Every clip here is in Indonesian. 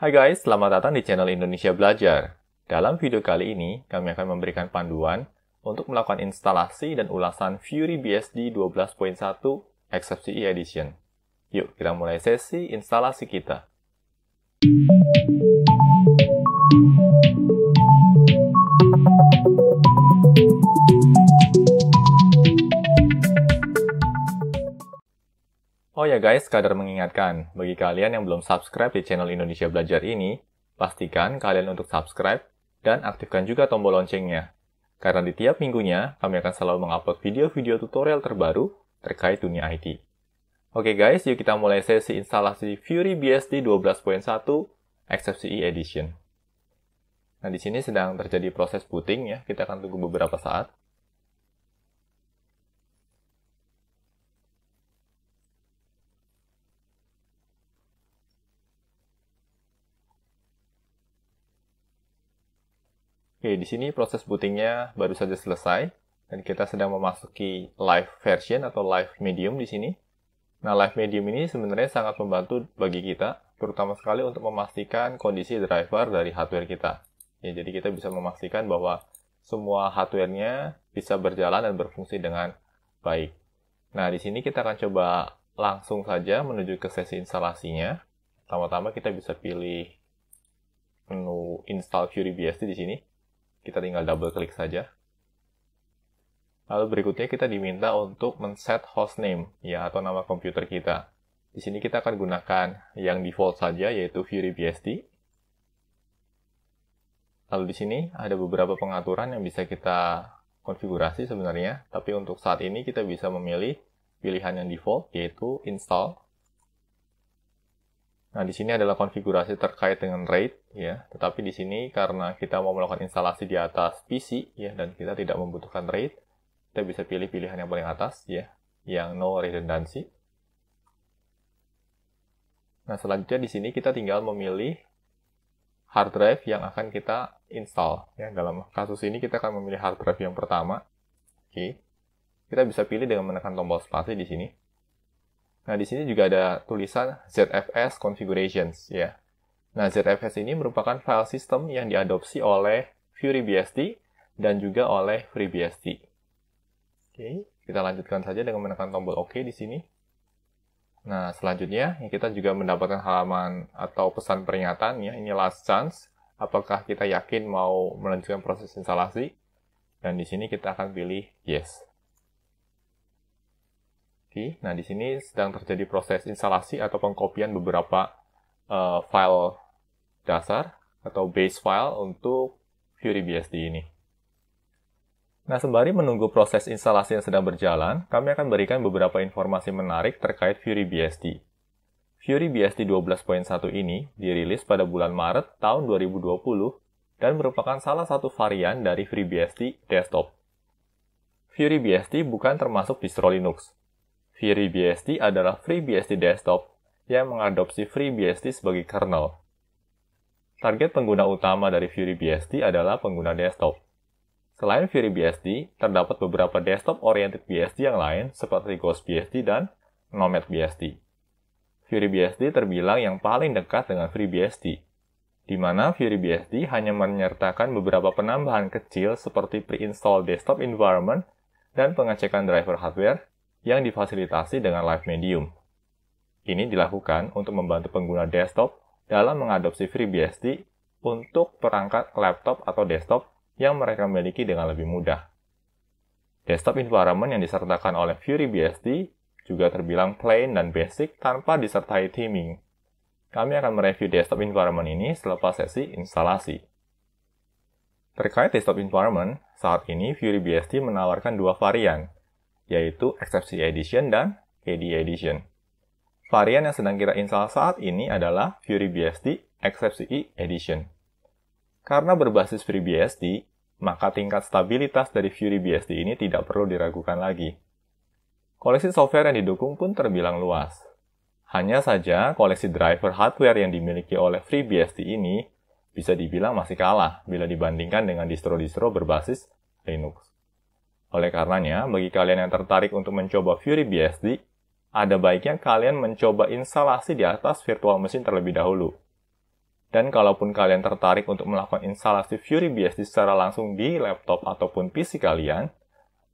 Hai guys, selamat datang di channel Indonesia Belajar. Dalam video kali ini, kami akan memberikan panduan untuk melakukan instalasi dan ulasan FuryBSD 12.1 XFCE Edition. Yuk, kita mulai sesi instalasi kita. Oh ya guys, kadar mengingatkan, bagi kalian yang belum subscribe di channel Indonesia Belajar ini, pastikan kalian untuk subscribe dan aktifkan juga tombol loncengnya. Karena di tiap minggunya, kami akan selalu mengupload video-video tutorial terbaru terkait dunia IT. Oke guys, yuk kita mulai sesi instalasi FuryBSD 12.1 XFCE Edition. Nah, di sini sedang terjadi proses booting ya, kita akan tunggu beberapa saat. Oke, di sini proses bootingnya baru saja selesai, dan kita sedang memasuki live version atau live medium di sini. Nah, live medium ini sebenarnya sangat membantu bagi kita, terutama sekali untuk memastikan kondisi driver dari hardware kita. Ya, jadi kita bisa memastikan bahwa semua hardware-nya bisa berjalan dan berfungsi dengan baik. Nah, di sini kita akan coba langsung saja menuju ke sesi instalasinya. Pertama-tama kita bisa pilih menu Install FuryBSD di sini. Kita tinggal double klik saja. Lalu berikutnya kita diminta untuk men-set hostname ya, atau nama komputer kita. Di sini kita akan gunakan yang default saja, yaitu FuryBSD. Lalu di sini ada beberapa pengaturan yang bisa kita konfigurasi sebenarnya, tapi untuk saat ini kita bisa memilih pilihan yang default, yaitu install. Nah, di sini adalah konfigurasi terkait dengan RAID, ya. Tetapi di sini karena kita mau melakukan instalasi di atas PC, ya, dan kita tidak membutuhkan RAID, kita bisa pilih pilihan yang paling atas, ya, yang no redundancy. Nah, selanjutnya di sini kita tinggal memilih hard drive yang akan kita install, ya. Dalam kasus ini kita akan memilih hard drive yang pertama. Oke. Kita bisa pilih dengan menekan tombol spasi di sini. Nah, di sini juga ada tulisan ZFS Configurations, ya. Nah, ZFS ini merupakan file system yang diadopsi oleh FuryBSD dan juga oleh FreeBSD. Oke, kita lanjutkan saja dengan menekan tombol OK di sini. Nah, selanjutnya kita juga mendapatkan halaman atau pesan peringatan, ya. Ini last chance. Apakah kita yakin mau melanjutkan proses instalasi? Dan di sini kita akan pilih yes. Oke, nah di sini sedang terjadi proses instalasi atau pengkopian beberapa file dasar atau base file untuk FuryBSD ini. Nah, sembari menunggu proses instalasi yang sedang berjalan, kami akan berikan beberapa informasi menarik terkait FuryBSD. FuryBSD 12.1 ini dirilis pada bulan Maret tahun 2020 dan merupakan salah satu varian dari FreeBSD Desktop. FuryBSD bukan termasuk distro Linux. FuryBSD adalah FreeBSD Desktop yang mengadopsi FreeBSD sebagai kernel. Target pengguna utama dari FuryBSD adalah pengguna desktop. Selain FuryBSD, terdapat beberapa desktop-oriented BSD yang lain seperti GhostBSD dan NomadBSD. FuryBSD terbilang yang paling dekat dengan FreeBSD, di mana FuryBSD hanya menyertakan beberapa penambahan kecil seperti pre-install desktop environment dan pengecekan driver hardware yang difasilitasi dengan live medium. Ini dilakukan untuk membantu pengguna desktop dalam mengadopsi FreeBSD untuk perangkat laptop atau desktop yang mereka miliki dengan lebih mudah. Desktop environment yang disertakan oleh FuryBSD juga terbilang plain dan basic tanpa disertai theming. Kami akan mereview desktop environment ini selepas sesi instalasi. Terkait desktop environment, saat ini FuryBSD menawarkan dua varian, yaitu XFCE Edition dan KDE Edition. Varian yang sedang kita install saat ini adalah FuryBSD XFCE Edition. Karena berbasis FreeBSD, maka tingkat stabilitas dari FuryBSD ini tidak perlu diragukan lagi. Koleksi software yang didukung pun terbilang luas. Hanya saja, koleksi driver hardware yang dimiliki oleh FreeBSD ini bisa dibilang masih kalah bila dibandingkan dengan distro-distro berbasis Linux. Oleh karenanya, bagi kalian yang tertarik untuk mencoba FuryBSD, ada baiknya kalian mencoba instalasi di atas virtual machine terlebih dahulu. Dan kalaupun kalian tertarik untuk melakukan instalasi FuryBSD secara langsung di laptop ataupun PC kalian,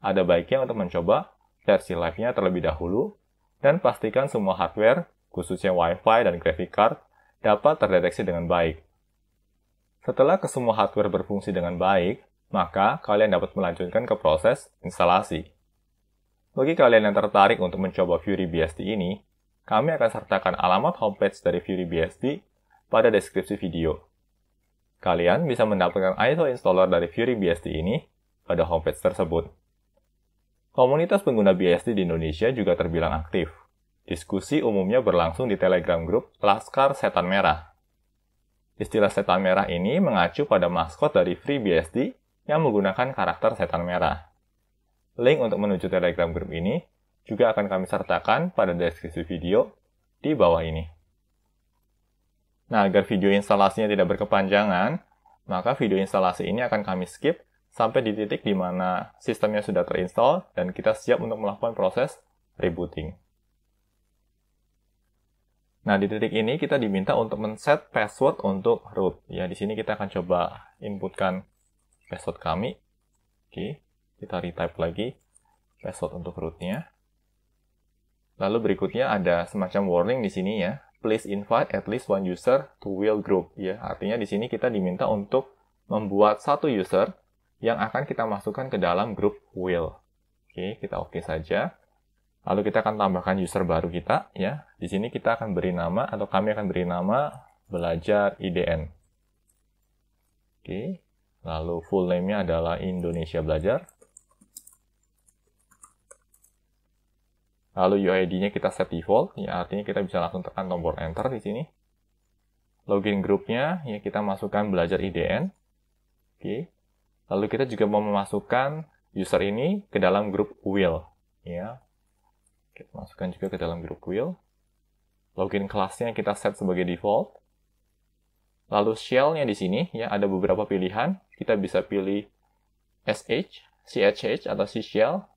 ada baiknya untuk mencoba versi live-nya terlebih dahulu, dan pastikan semua hardware, khususnya Wi-Fi dan graphic card, dapat terdeteksi dengan baik. Setelah kesemua hardware berfungsi dengan baik, maka kalian dapat melanjutkan ke proses instalasi. Bagi kalian yang tertarik untuk mencoba FuryBSD ini, kami akan sertakan alamat homepage dari FuryBSD pada deskripsi video. Kalian bisa mendapatkan ISO installer dari FuryBSD ini pada homepage tersebut. Komunitas pengguna BSD di Indonesia juga terbilang aktif. Diskusi umumnya berlangsung di Telegram Group Laskar Setan Merah. Istilah setan merah ini mengacu pada maskot dari FreeBSD yang menggunakan karakter setan merah. Link untuk menuju Telegram Group ini juga akan kami sertakan pada deskripsi video di bawah ini. Nah, agar video instalasinya tidak berkepanjangan, maka video instalasi ini akan kami skip sampai di titik di mana sistemnya sudah terinstall dan kita siap untuk melakukan proses rebooting. Nah, di titik ini kita diminta untuk men-set password untuk root. Ya, di sini kita akan coba inputkan password kami. Oke, kita retype lagi password untuk rootnya. Lalu berikutnya ada semacam warning di sini ya. Please invite at least one user to wheel group. Ya, artinya di sini kita diminta untuk membuat satu user yang akan kita masukkan ke dalam grup wheel. Oke, kita oke saja. Lalu kita akan tambahkan user baru kita ya. Di sini kita akan beri nama atau kami akan beri nama belajar IDN. Oke. Lalu full name-nya adalah Indonesia Belajar. Lalu UID-nya kita set default, ya artinya kita bisa langsung tekan tombol enter di sini. Login grupnya, ya kita masukkan belajar IDN. Oke. Lalu kita juga mau memasukkan user ini ke dalam grup wheel, ya. Kita masukkan juga ke dalam grup wheel. Login kelasnya kita set sebagai default. Lalu shell-nya di sini, ya ada beberapa pilihan. Kita bisa pilih SH, CHH atau C shell,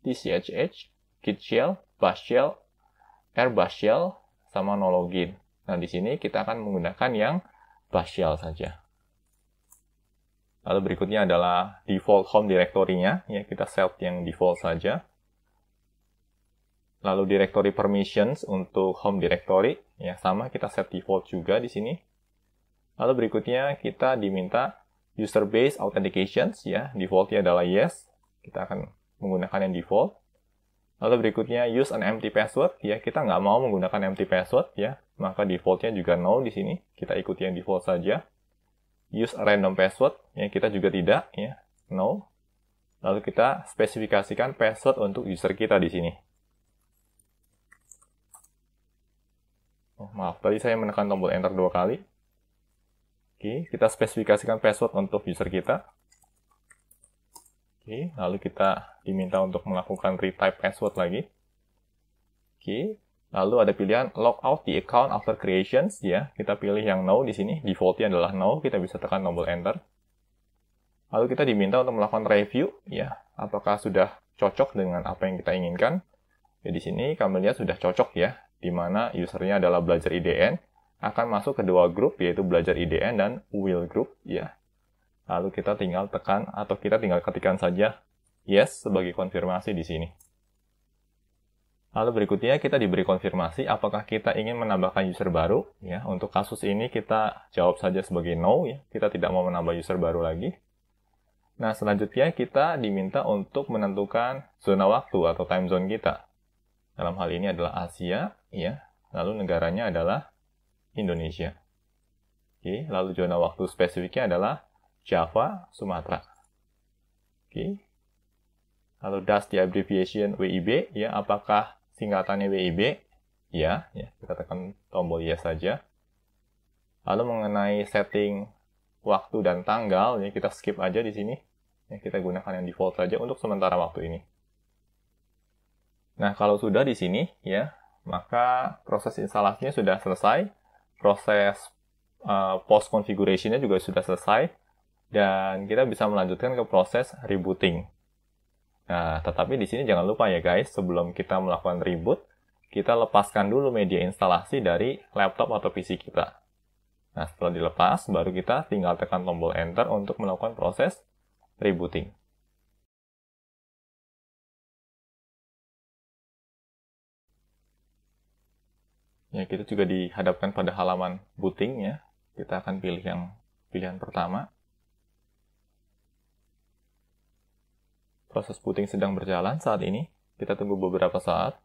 TCHH, Git shell, Bash shell, R Bash shell, sama no login. Nah, di sini kita akan menggunakan yang Bash shell saja. Lalu berikutnya adalah default home directory-nya, ya kita set yang default saja. Lalu directory permissions untuk home directory, ya sama kita set default juga di sini. Lalu berikutnya kita diminta user based authentications, ya defaultnya adalah yes. Kita akan menggunakan yang default. Lalu berikutnya use an empty password, ya kita nggak mau menggunakan empty password, ya maka defaultnya juga no di sini. Kita ikuti yang default saja. Use a random password, ya kita juga tidak, ya no. Lalu kita spesifikasikan password untuk user kita di sini. Oh, maaf, tadi saya menekan tombol enter 2 kali. Oke, kita spesifikasikan password untuk user kita. Oke, lalu kita diminta untuk melakukan retype password lagi. Oke, lalu ada pilihan log out the account after creations, ya. Kita pilih yang no di sini, defaultnya adalah no, kita bisa tekan tombol enter. Lalu kita diminta untuk melakukan review, ya, apakah sudah cocok dengan apa yang kita inginkan. Ya, di sini kami lihat sudah cocok ya, di mana usernya adalah belajar IDN, akan masuk ke dua grup, yaitu belajar IDN dan wheel group, ya. Lalu kita tinggal tekan, atau kita tinggal ketikkan saja yes sebagai konfirmasi di sini. Lalu berikutnya kita diberi konfirmasi apakah kita ingin menambahkan user baru. Ya, untuk kasus ini kita jawab saja sebagai no, ya. Kita tidak mau menambah user baru lagi. Nah, selanjutnya kita diminta untuk menentukan zona waktu atau time zone kita. Dalam hal ini adalah Asia, ya. Lalu negaranya adalah Indonesia. Oke, lalu zona waktu spesifiknya adalah Java, Sumatera. Oke. Lalu does the abbreviation WIB, ya, apakah singkatannya WIB? Ya, kita tekan tombol yes saja. Lalu mengenai setting waktu dan tanggal, ya kita skip aja di sini. Ya, kita gunakan yang default saja untuk sementara waktu ini. Nah, kalau sudah di sini, ya, maka proses instalasinya sudah selesai. Proses post configuration-nya juga sudah selesai. Dan kita bisa melanjutkan ke proses rebooting. Nah, tetapi di sini jangan lupa ya guys, sebelum kita melakukan reboot, kita lepaskan dulu media instalasi dari laptop atau PC kita. Nah, setelah dilepas, baru kita tinggal tekan tombol Enter untuk melakukan proses rebooting. Ya, kita juga dihadapkan pada halaman booting ya. Kita akan pilih yang pilihan pertama. Proses booting sedang berjalan saat ini. Kita tunggu beberapa saat.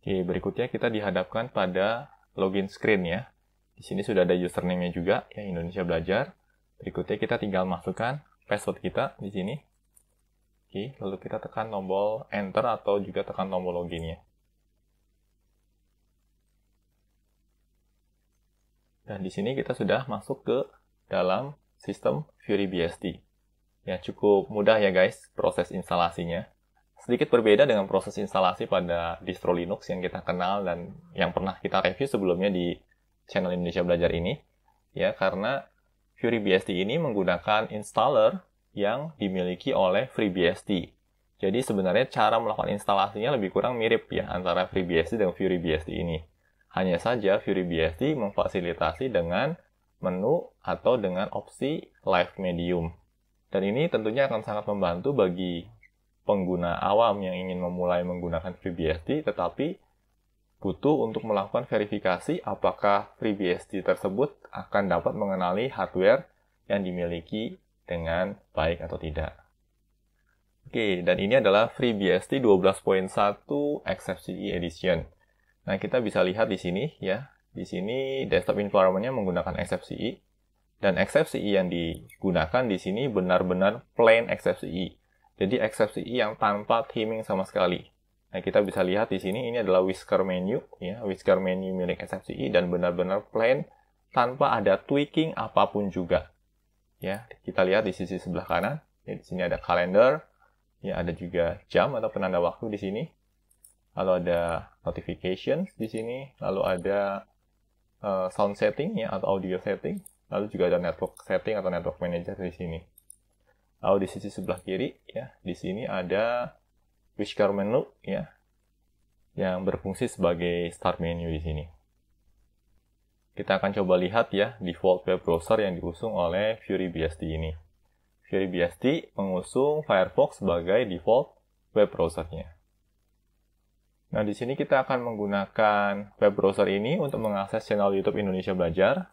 Oke, berikutnya kita dihadapkan pada login screen ya. Di sini sudah ada username-nya juga, ya Indonesia Belajar. Berikutnya kita tinggal masukkan password kita di sini. Oke, lalu kita tekan tombol Enter atau juga tekan tombol login-nya. Dan di sini kita sudah masuk ke dalam sistem FuryBSD. Ya, cukup mudah ya guys proses instalasinya. Sedikit berbeda dengan proses instalasi pada distro Linux yang kita kenal dan yang pernah kita review sebelumnya di channel Indonesia Belajar ini. Ya, karena FuryBSD ini menggunakan installer yang dimiliki oleh FreeBSD. Jadi sebenarnya cara melakukan instalasinya lebih kurang mirip ya antara FreeBSD dan FuryBSD ini. Hanya saja FuryBSD memfasilitasi dengan menu atau dengan opsi Live Medium. Dan ini tentunya akan sangat membantu bagi pengguna awam yang ingin memulai menggunakan FreeBSD, tetapi butuh untuk melakukan verifikasi apakah FreeBSD tersebut akan dapat mengenali hardware yang dimiliki dengan baik atau tidak. Oke, dan ini adalah FreeBSD 12.1 XFCE Edition. Nah, kita bisa lihat di sini ya. Di sini desktop environment-nya menggunakan XFCE. Dan XFCE yang digunakan di sini benar-benar plain XFCE. Jadi XFCE yang tanpa theming sama sekali. Nah, kita bisa lihat di sini ini adalah whisker menu ya, whisker menu milik XFCE dan benar-benar plain tanpa ada tweaking apapun juga. Ya, kita lihat di sisi sebelah kanan, ya, di sini ada calendar, ya ada juga jam atau penanda waktu di sini. Lalu ada notifications di sini, lalu ada sound setting ya atau audio setting, lalu juga ada network setting atau network manager di sini. Lalu di sisi sebelah kiri ya, di sini ada whisker menu ya yang berfungsi sebagai start menu di sini. Kita akan coba lihat ya default web browser yang diusung oleh FuryBSD ini. FuryBSD mengusung Firefox sebagai default web browsernya. Nah, di sini kita akan menggunakan web browser ini untuk mengakses channel YouTube Indonesia Belajar,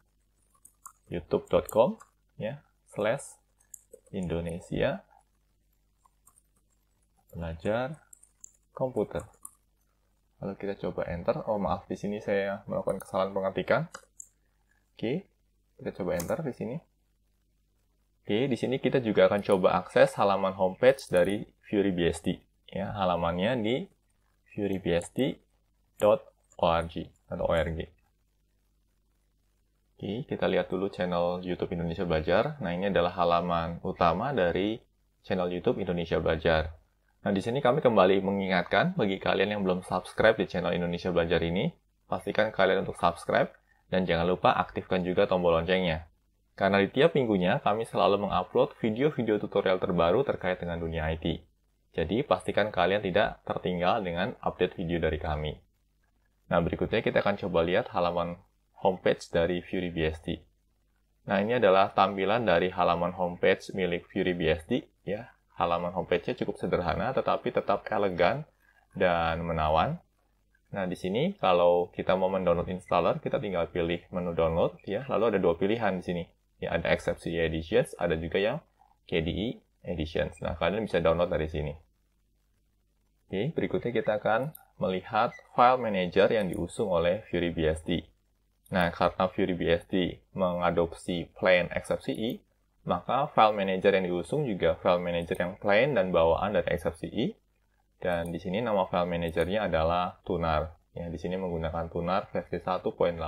youtube.com ya, /Indonesia Belajar Komputer. Lalu kita coba enter. Oh maaf, di sini saya melakukan kesalahan pengetikan. Oke, kita coba enter di sini. Oke, di sini kita juga akan coba akses halaman homepage dari FuryBSD. Ya, halamannya di furybsd.org atau org. Oke, kita lihat dulu channel YouTube Indonesia Belajar. Nah, ini adalah halaman utama dari channel YouTube Indonesia Belajar. Nah, di sini kami kembali mengingatkan bagi kalian yang belum subscribe di channel Indonesia Belajar ini, pastikan kalian untuk subscribe dan jangan lupa aktifkan juga tombol loncengnya. Karena di tiap minggunya kami selalu mengupload video-video tutorial terbaru terkait dengan dunia IT. Jadi, pastikan kalian tidak tertinggal dengan update video dari kami. Nah, berikutnya kita akan coba lihat halaman homepage dari FuryBSD. Nah, ini adalah tampilan dari halaman homepage milik FuryBSD ya. Halaman homepage-nya cukup sederhana tetapi tetap elegan dan menawan. Nah, di sini kalau kita mau mendownload installer, kita tinggal pilih menu download ya. Lalu ada dua pilihan di sini. Ya, ada XFCE Editions, ada juga yang KDE Editions. Nah, kalian bisa download dari sini. Oke, berikutnya kita akan melihat file manager yang diusung oleh FuryBSD. Nah, karena FuryBSD mengadopsi plain XFCE, maka file manager yang diusung juga file manager yang plain dan bawaan dari XFCE. Dan di sini nama file manajernya adalah Tunar. Ya, di sini menggunakan Tunar versi 1.8.11.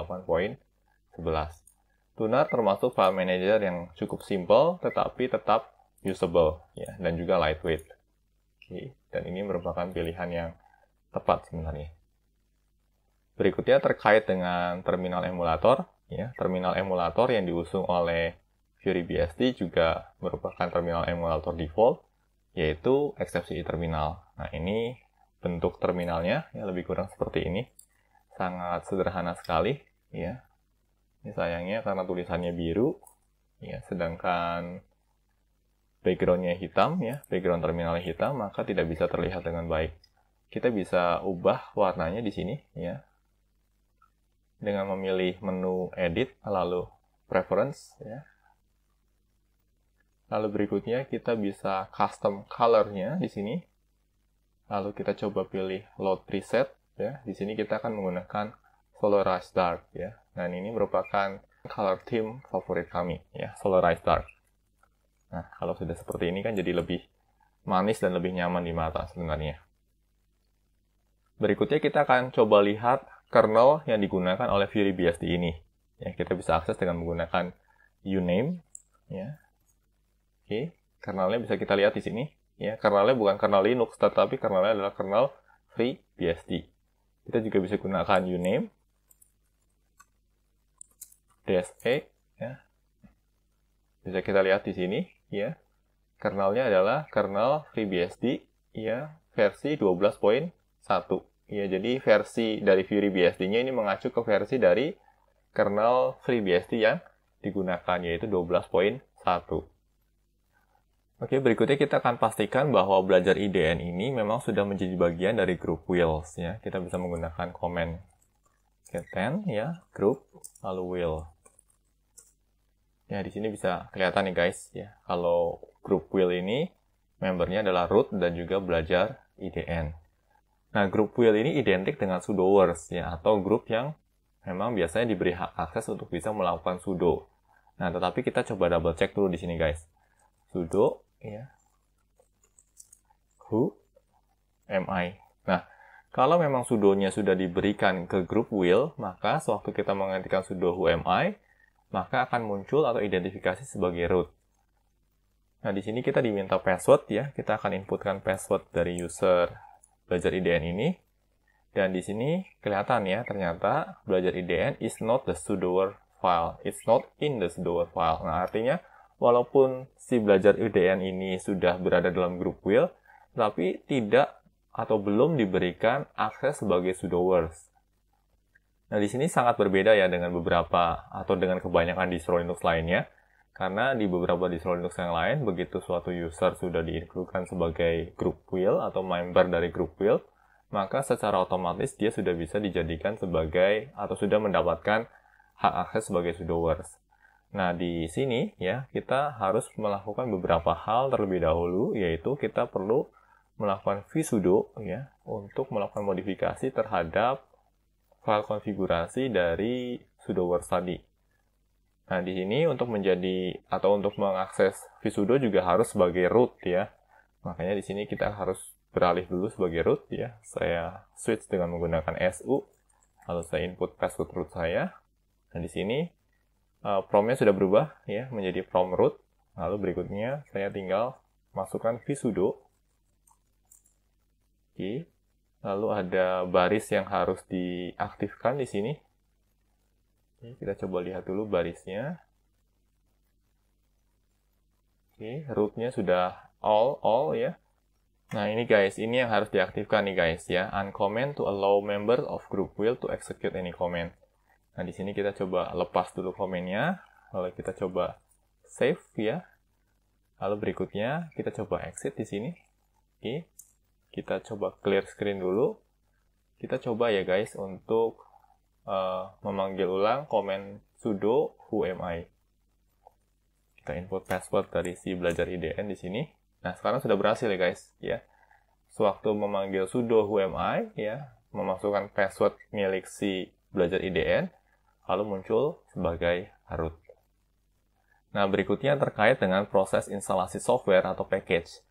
Tunar termasuk file manager yang cukup simple tetapi tetap usable ya, dan juga lightweight. Oke, dan ini merupakan pilihan yang tepat sebenarnya. Berikutnya terkait dengan terminal emulator, ya, terminal emulator yang diusung oleh FuryBSD juga merupakan terminal emulator default. yaitu eksepsi terminal. Nah, ini bentuk terminalnya, ya lebih kurang seperti ini. Sangat sederhana sekali, ya. Ini sayangnya karena tulisannya biru, ya, sedangkan background-nya hitam, ya, background terminalnya hitam, maka tidak bisa terlihat dengan baik. Kita bisa ubah warnanya di sini, ya, dengan memilih menu edit, lalu preference, ya. Lalu berikutnya kita bisa custom color-nya di sini. Lalu kita coba pilih load preset, ya. Di sini kita akan menggunakan Solarize Dark, ya. Dan ini merupakan color theme favorit kami, ya, Solarize Dark. Nah, kalau sudah seperti ini kan jadi lebih manis dan lebih nyaman di mata sebenarnya. Berikutnya kita akan coba lihat kernel yang digunakan oleh FuryBSD ini. Ya, kita bisa akses dengan menggunakan uname, ya. Oke, kernelnya bisa kita lihat di sini. Ya, kernelnya bukan kernel Linux, tetapi kernelnya adalah kernel FreeBSD. Kita juga bisa gunakan uname, -e, ya. Bisa kita lihat di sini, ya. Kernelnya adalah kernel FreeBSD, ya, versi 12.1. Ya, jadi versi dari FuryBSD-nya ini mengacu ke versi dari kernel FreeBSD yang digunakan, yaitu 12.1. Oke, berikutnya kita akan pastikan bahwa belajar IDN ini memang sudah menjadi bagian dari grup Wheels, ya. Kita bisa menggunakan command get10, ya, group, lalu wheel. Ya, di sini bisa kelihatan nih guys, ya. Kalau grup wheel ini membernya adalah root dan juga belajar IDN. Nah, grup wheel ini identik dengan sudoers, ya, atau grup yang memang biasanya diberi hak akses untuk bisa melakukan sudo. Nah, tetapi kita coba double check dulu di sini guys. Sudo, ya, who am I. Nah, kalau memang sudonya sudah diberikan ke grup wheel, maka sewaktu kita mengetikkan sudo who am I, maka akan muncul atau identifikasi sebagai root. Nah, di sini kita diminta password, ya. Kita akan inputkan password dari user belajar IDN ini. Dan di sini kelihatan, ya, ternyata belajar IDN is not the sudoer file. It's not in the sudoer file. Nah, artinya walaupun si belajar IDN ini sudah berada dalam grup wheel, tapi tidak atau belum diberikan akses sebagai sudoers. Nah, di sini sangat berbeda ya dengan beberapa atau dengan kebanyakan distro Linux lainnya. Karena di beberapa distro Linux yang lain, begitu suatu user sudah diincludekan sebagai group wheel atau member dari group wheel, maka secara otomatis dia sudah bisa dijadikan sebagai atau sudah mendapatkan hak akses sebagai sudoers. Nah, di sini ya kita harus melakukan beberapa hal terlebih dahulu, yaitu kita perlu melakukan vsudo ya untuk melakukan modifikasi terhadap file konfigurasi dari sudoers tadi. Nah, di sini untuk menjadi atau untuk mengakses vsudo juga harus sebagai root ya. Makanya di sini kita harus beralih dulu sebagai root ya. Saya switch dengan menggunakan su, lalu saya input password root saya. Nah, di sini promnya sudah berubah ya menjadi prom root. Lalu berikutnya saya tinggal masukkan vsudo. Oke. Lalu ada baris yang harus diaktifkan di sini. Oke, kita coba lihat dulu barisnya. Oke, rootnya sudah all ya. Nah, ini guys, ini yang harus diaktifkan nih guys ya. Uncomment to allow members of group wheel to execute any command. Nah, di sini kita coba lepas dulu komennya, lalu kita coba save ya. Lalu berikutnya kita coba exit di sini. Oke. Kita coba clear screen dulu. Kita coba ya guys untuk memanggil ulang komen sudo who am I. Kita input password dari si belajar IDN di sini. Nah, sekarang sudah berhasil ya guys ya. Sewaktu memanggil sudo who am I ya, memasukkan password milik si belajar IDN, lalu muncul sebagai root. Nah, berikutnya terkait dengan proses instalasi software atau package.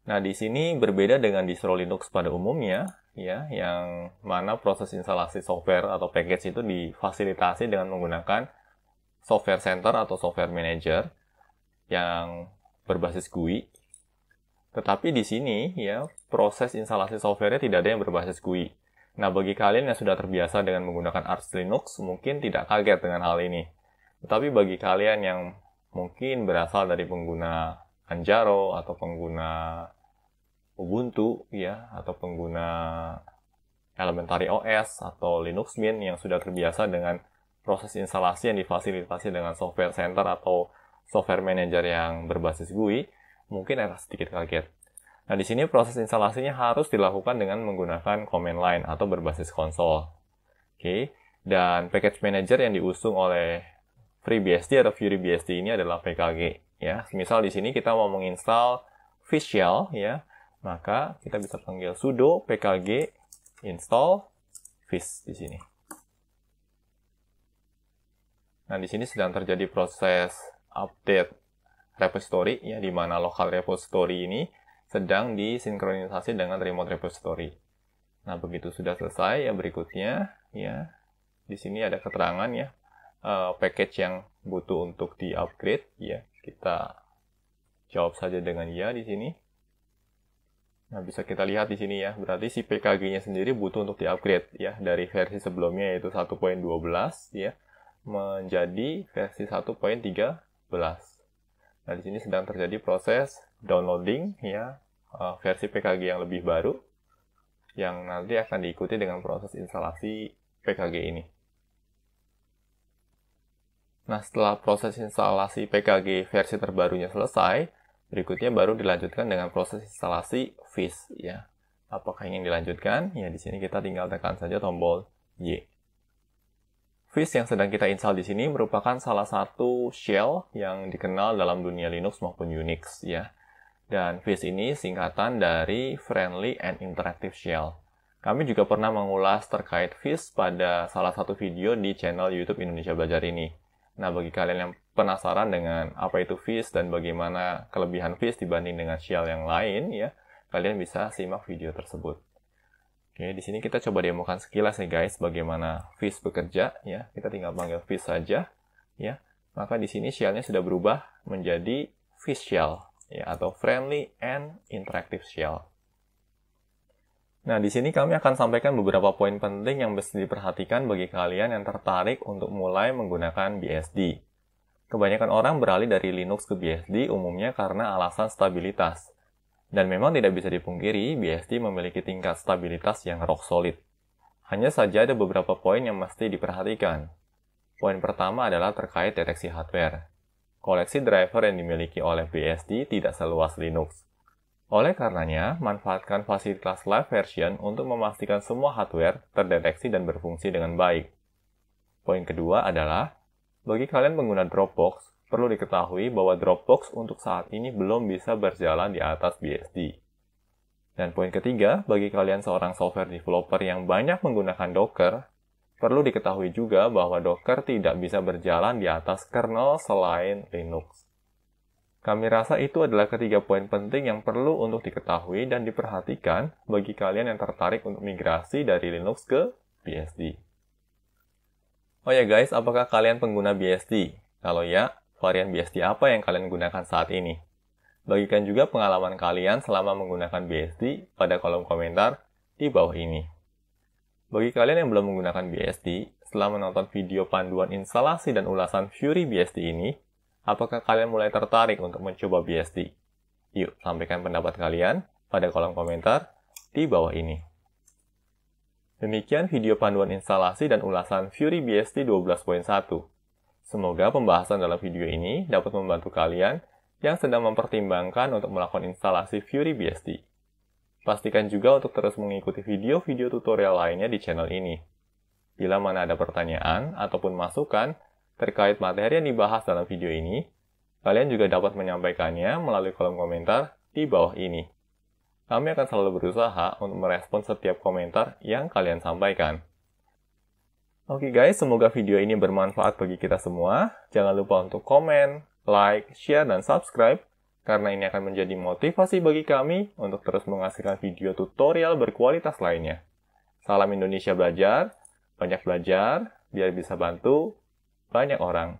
Nah, di sini berbeda dengan distro Linux pada umumnya, ya, yang mana proses instalasi software atau package itu difasilitasi dengan menggunakan software center atau software manager yang berbasis GUI. Tetapi di sini, ya, proses instalasi software-nya tidak ada yang berbasis GUI. Nah, bagi kalian yang sudah terbiasa dengan menggunakan Arch Linux, mungkin tidak kaget dengan hal ini. Tetapi bagi kalian yang mungkin berasal dari pengguna Manjaro atau pengguna Ubuntu ya, atau pengguna Elementary OS atau Linux Mint yang sudah terbiasa dengan proses instalasi yang difasilitasi dengan software center atau software manager yang berbasis GUI, mungkin agak sedikit kaget. Nah, di sini proses instalasinya harus dilakukan dengan menggunakan command line atau berbasis konsol. Oke, dan package manager yang diusung oleh FreeBSD atau FuryBSD ini adalah PKG. Ya, misal di sini kita mau menginstal fish shell, ya, maka kita bisa panggil sudo pkg install fish di sini. Nah, di sini sedang terjadi proses update repository, ya, di mana local repository ini sedang disinkronisasi dengan remote repository. Nah, begitu sudah selesai, ya berikutnya, ya, di sini ada keterangan, ya, package yang butuh untuk di-upgrade, ya, kita jawab saja dengan ya di sini. Nah, bisa kita lihat di sini, ya, berarti si PKG-nya sendiri butuh untuk di-upgrade, ya, dari versi sebelumnya yaitu 1.12, ya, menjadi versi 1.13. Nah, di sini sedang terjadi proses downloading, ya, versi PKG yang lebih baru, yang nanti akan diikuti dengan proses instalasi PKG ini. Nah, setelah proses instalasi PKG versi terbarunya selesai, berikutnya baru dilanjutkan dengan proses instalasi fish, ya. Apakah ingin dilanjutkan? Ya, di sini kita tinggal tekan saja tombol Y. Fish yang sedang kita install di sini merupakan salah satu shell yang dikenal dalam dunia Linux maupun Unix, ya. Dan Fish ini singkatan dari Friendly and Interactive Shell. Kami juga pernah mengulas terkait Fish pada salah satu video di channel YouTube Indonesia Belajar ini. Nah, bagi kalian yang penasaran dengan apa itu Fish dan bagaimana kelebihan Fish dibanding dengan shell yang lain, ya, kalian bisa simak video tersebut. Oke, di sini kita coba demokan sekilas ya guys, bagaimana Fish bekerja, ya. Kita tinggal panggil Fish saja, ya. Maka di sini shellnya sudah berubah menjadi Fish Shell, ya, atau Friendly and Interactive Shell. Nah, di sini kami akan sampaikan beberapa poin penting yang mesti diperhatikan bagi kalian yang tertarik untuk mulai menggunakan BSD. Kebanyakan orang beralih dari Linux ke BSD umumnya karena alasan stabilitas. Dan memang tidak bisa dipungkiri, BSD memiliki tingkat stabilitas yang rock solid. Hanya saja ada beberapa poin yang mesti diperhatikan. Poin pertama adalah terkait deteksi hardware. Koleksi driver yang dimiliki oleh BSD tidak seluas Linux. Oleh karenanya, manfaatkan fasilitas live version untuk memastikan semua hardware terdeteksi dan berfungsi dengan baik. Poin kedua adalah, bagi kalian pengguna Dropbox, perlu diketahui bahwa Dropbox untuk saat ini belum bisa berjalan di atas BSD. Dan poin ketiga, bagi kalian seorang software developer yang banyak menggunakan Docker, perlu diketahui juga bahwa Docker tidak bisa berjalan di atas kernel selain Linux. Kami rasa itu adalah ketiga poin penting yang perlu untuk diketahui dan diperhatikan bagi kalian yang tertarik untuk migrasi dari Linux ke BSD. Oh ya guys, apakah kalian pengguna BSD? Kalau ya, varian BSD apa yang kalian gunakan saat ini? Bagikan juga pengalaman kalian selama menggunakan BSD pada kolom komentar di bawah ini. Bagi kalian yang belum menggunakan BSD, setelah menonton video panduan instalasi dan ulasan FuryBSD ini, apakah kalian mulai tertarik untuk mencoba BSD? Yuk, sampaikan pendapat kalian pada kolom komentar di bawah ini. Demikian video panduan instalasi dan ulasan FuryBSD 12.1. Semoga pembahasan dalam video ini dapat membantu kalian yang sedang mempertimbangkan untuk melakukan instalasi FuryBSD. Pastikan juga untuk terus mengikuti video-video tutorial lainnya di channel ini. Bila mana ada pertanyaan ataupun masukan terkait materi yang dibahas dalam video ini, kalian juga dapat menyampaikannya melalui kolom komentar di bawah ini. Kami akan selalu berusaha untuk merespons setiap komentar yang kalian sampaikan. Oke guys, semoga video ini bermanfaat bagi kita semua. Jangan lupa untuk komen, like, share, dan subscribe, karena ini akan menjadi motivasi bagi kami untuk terus menghasilkan video tutorial berkualitas lainnya. Salam Indonesia Belajar, banyak belajar, biar bisa bantu banyak orang.